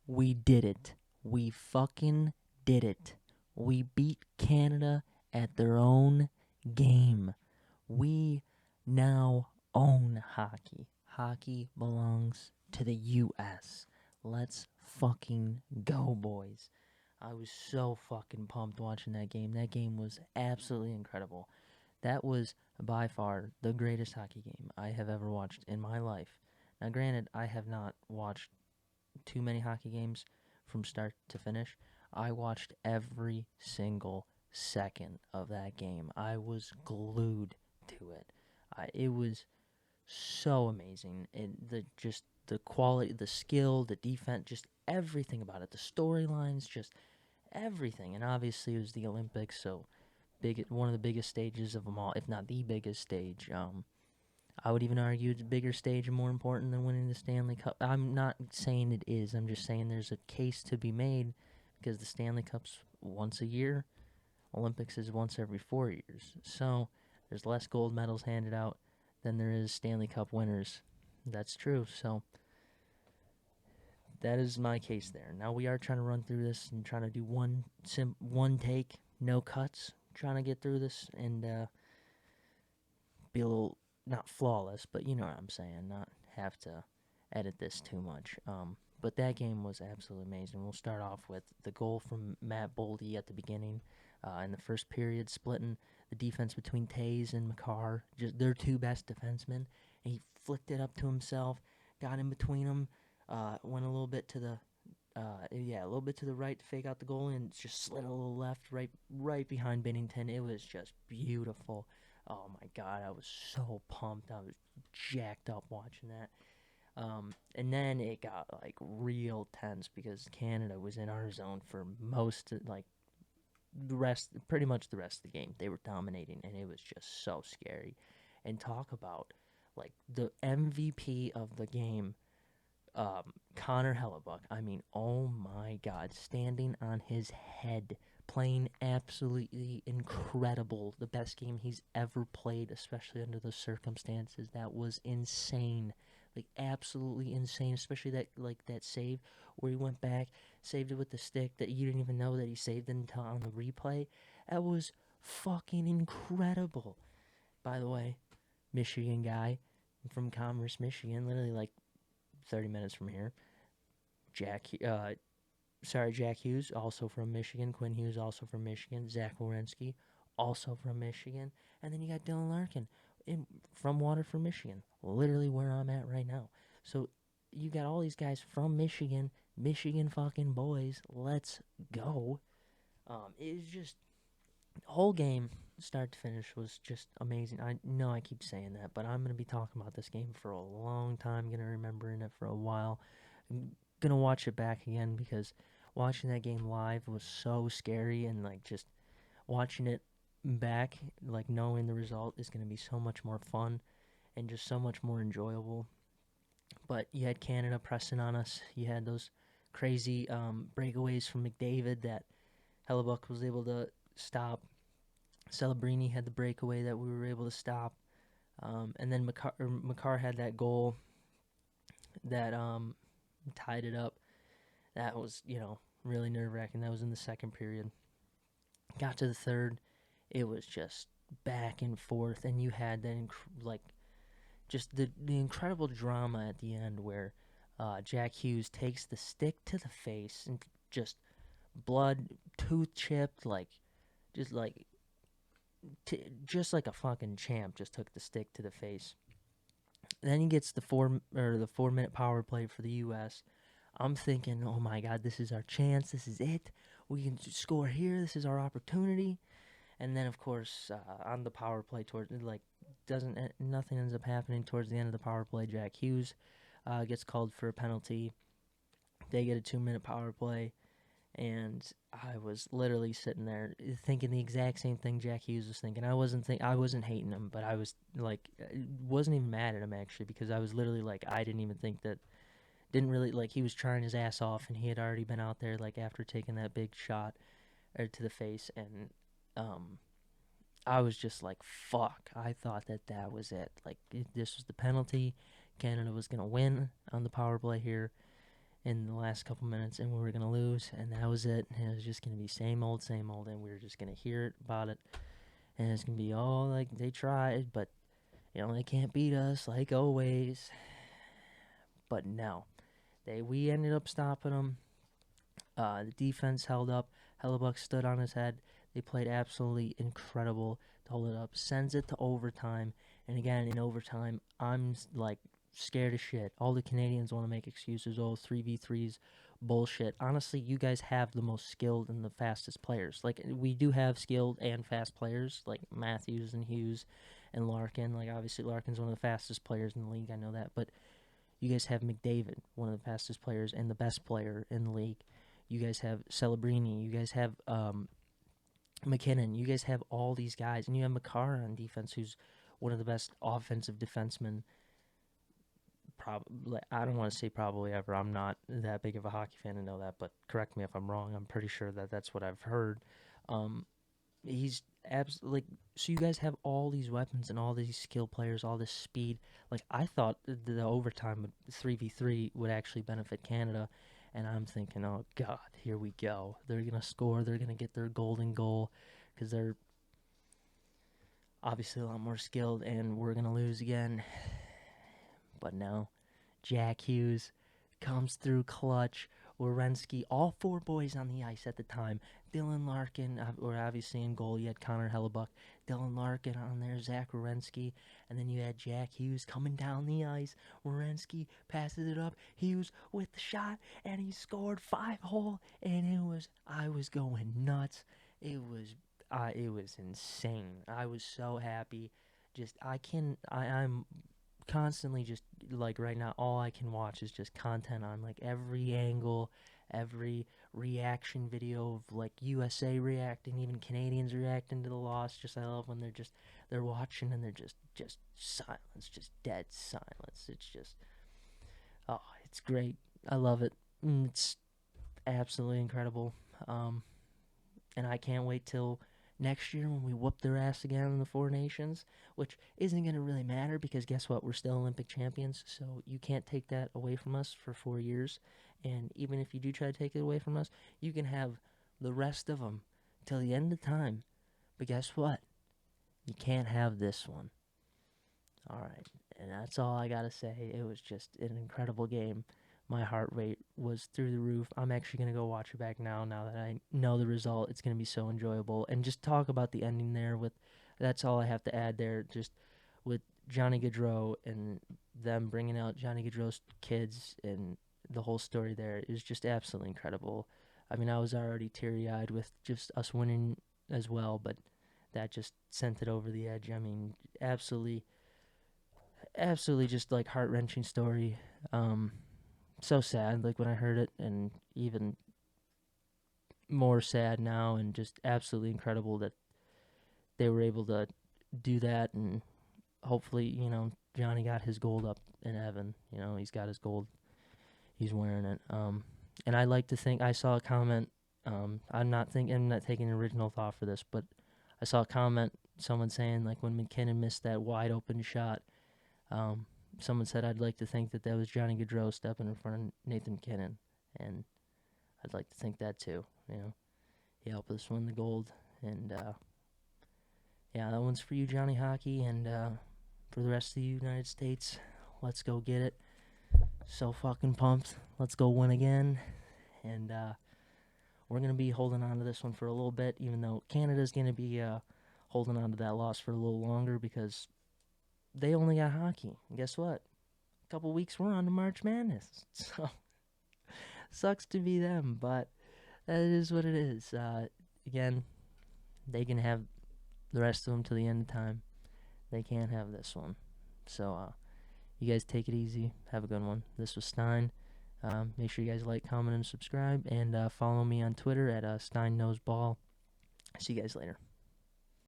We did it. We fucking did it. We beat Canada at their own game. We now own hockey. Hockey belongs to the U.S. Let's fucking go, boys. I was so fucking pumped watching that game. That game was absolutely incredible. That was by far the greatest hockey game I have ever watched in my life. Now, granted, I have not watched too many hockey games from start to finish. I watched every single second of that game. I was glued to it. It was so amazing, and the quality, the skill, the defense, just everything about it. The storylines, just everything. And obviously, it was the Olympics, so one of the biggest stages of them all, if not the biggest stage. I would even argue it's a bigger stage and more important than winning the Stanley Cup. I'm not saying it is. I'm just saying there's a case to be made because the Stanley Cup's once a year, Olympics is once every 4 years. So there's less gold medals handed out than there is Stanley Cup winners. That's true. So that is my case there. Now we are trying to run through this and trying to do one take, no cuts, trying to get through this and be a little not flawless, but you know what I'm saying, not have to edit this too much. But that game was absolutely amazing. We'll start off with the goal from Matt Boldy at the beginning in the first period, splitting the defense between Tays and McCarr, just their two best defensemen. And he flicked it up to himself, got in between them, went a little bit to the a little bit to the right to fake out the goal and just slid a little left, right behind Bennington. It was just beautiful. Oh my god, I was so pumped. I was jacked up watching that. And then it got like real tense because Canada was in our zone for pretty much the rest of the game. They were dominating, and it was just so scary. And talk about like the MVP of the game, Connor Hellebuck. I mean, oh my God, standing on his head, playing absolutely incredible. The best game he's ever played, especially under the circumstances. That was insane, like absolutely insane. Especially that save where he went back, saved it with the stick that you didn't even know that he saved it until on the replay. That was fucking incredible. By the way, Michigan guy from Commerce, Michigan, literally like 30 minutes from here. Jack Hughes, also from Michigan. Quinn Hughes, also from Michigan. Zach Wierenski, also from Michigan. And then you got Dylan Larkin from Waterford, Michigan, literally where I'm at right now. So you got all these guys from Michigan, Michigan fucking boys. Let's go. It was just, the whole game, start to finish, was just amazing. I know I keep saying that, but I'm going to be talking about this game for a long time. Going to remember it for a while. I'm going to watch it back again because watching that game live was so scary, and like just watching it back, like knowing the result is going to be so much more fun and just so much more enjoyable. But you had Canada pressing on us. You had those crazy breakaways from McDavid that Hellebuck was able to stop. Celebrini had the breakaway that we were able to stop. And then McCarr had that goal that tied it up. That was, really nerve wracking. That was in the second period. Got to the third, it was just back and forth, and you had that just the incredible drama at the end where Jack Hughes takes the stick to the face and just blood, tooth chipped, just like just like a fucking champ, just took the stick to the face. Then he gets the 4 minute power play for the U.S. I'm thinking, oh my God, this is our chance. This is it. We can score here. This is our opportunity. And then, of course, on the power play, nothing ends up happening towards the end of the power play. Jack Hughes gets called for a penalty. They get a 2 minute power play. And I was literally sitting there thinking the exact same thing Jack Hughes was thinking. I wasn't hating him, but I was like, wasn't even mad at him actually, because I was literally like, I didn't even think that, didn't really like, he was trying his ass off, and he had already been out there like after taking that big shot to the face, and I was just like, fuck. I thought that was it. Like, this was the penalty. Canada was gonna win on the power play here, in the last couple minutes, and we were gonna lose, and that was it. And it was just gonna be same old, and we were just gonna hear about it, and it's gonna be all like they tried, but they can't beat us like always. But no, we ended up stopping them. The defense held up. Hellebuck stood on his head. They played absolutely incredible to hold it up. Sends it to overtime. And again, in overtime, I'm like scared as shit. All the Canadians want to make excuses. Oh, 3v3s, bullshit. Honestly, you guys have the most skilled and the fastest players. Like, we do have skilled and fast players, like Matthews and Hughes and Larkin. Like, obviously, Larkin's one of the fastest players in the league. I know that. But you guys have McDavid, one of the fastest players and the best player in the league. You guys have Celebrini. You guys have McKinnon. You guys have all these guys. And you have Makar on defense, who's one of the best offensive defensemen. Probably, I don't want to say probably ever. I'm not that big of a hockey fan to know that, but correct me if I'm wrong. I'm pretty sure that that's what I've heard. He's absolutely like, so you guys have all these weapons and all these skill players, all this speed. Like, I thought the overtime 3v3 would actually benefit Canada, and I'm thinking, oh god, here we go. They're gonna score. They're gonna get their golden goal because they're obviously a lot more skilled, and we're gonna lose again. But no, Jack Hughes comes through clutch. Werenski, all four boys on the ice at the time. Dylan Larkin, or obviously in goal, you had Connor Hellebuck. Dylan Larkin on there, Zach Werenski, and then you had Jack Hughes coming down the ice. Werenski passes it up. Hughes with the shot, and he scored 5-hole, and I was going nuts. It was insane. I was so happy. I'm constantly just like right now all I can watch is just content on like every angle, every reaction video of like USA reacting, even Canadians reacting to the loss. Just I love when they're watching and they're just silence, just dead silence. It's just, oh, it's great. I love it. It's absolutely incredible. And I can't wait till next year when we whoop their ass again in the Four Nations, which isn't going to really matter because guess what? We're still Olympic champions, so you can't take that away from us for 4 years. And even if you do try to take it away from us, you can have the rest of them till the end of time. But guess what? You can't have this one. All right. And that's all I got to say. It was just an incredible game. My heart rate was through the roof. I'm actually going to go watch it back now that I know the result. It's going to be so enjoyable. And just talk about the ending there with that's all I have to add there. Just with Johnny Gaudreau and them bringing out Johnny Gaudreau's kids and the whole story there is just absolutely incredible. I mean, I was already teary-eyed with just us winning as well, but that just sent it over the edge. I mean, absolutely just like heart-wrenching story. So sad like when I heard it, and even more sad now, and just absolutely incredible that they were able to do that. And hopefully, Johnny got his gold up in heaven. He's got his gold, he's wearing it. And I like to think I saw a comment. I'm not taking an original thought for this, but I saw a comment, someone saying like when McKinnon missed that wide open shot, someone said I'd like to think that was Johnny Gaudreau stepping in front of Nathan McKinnon, and I'd like to think that too. He helped us win the gold, and yeah, that one's for you, Johnny Hockey, and for the rest of the United States, let's go get it. So fucking pumped. Let's go win again, and we're gonna be holding on to this one for a little bit, even though Canada's gonna be holding on to that loss for a little longer because they only got hockey. And guess what? A couple weeks we're on to March Madness. So sucks to be them, but that is what it is. Again, they can have the rest of them to the end of time. They can't have this one. So you guys take it easy. Have a good one. This was Stein. Make sure you guys like, comment, and subscribe, and follow me on Twitter at Stein Knows Ball. See you guys later.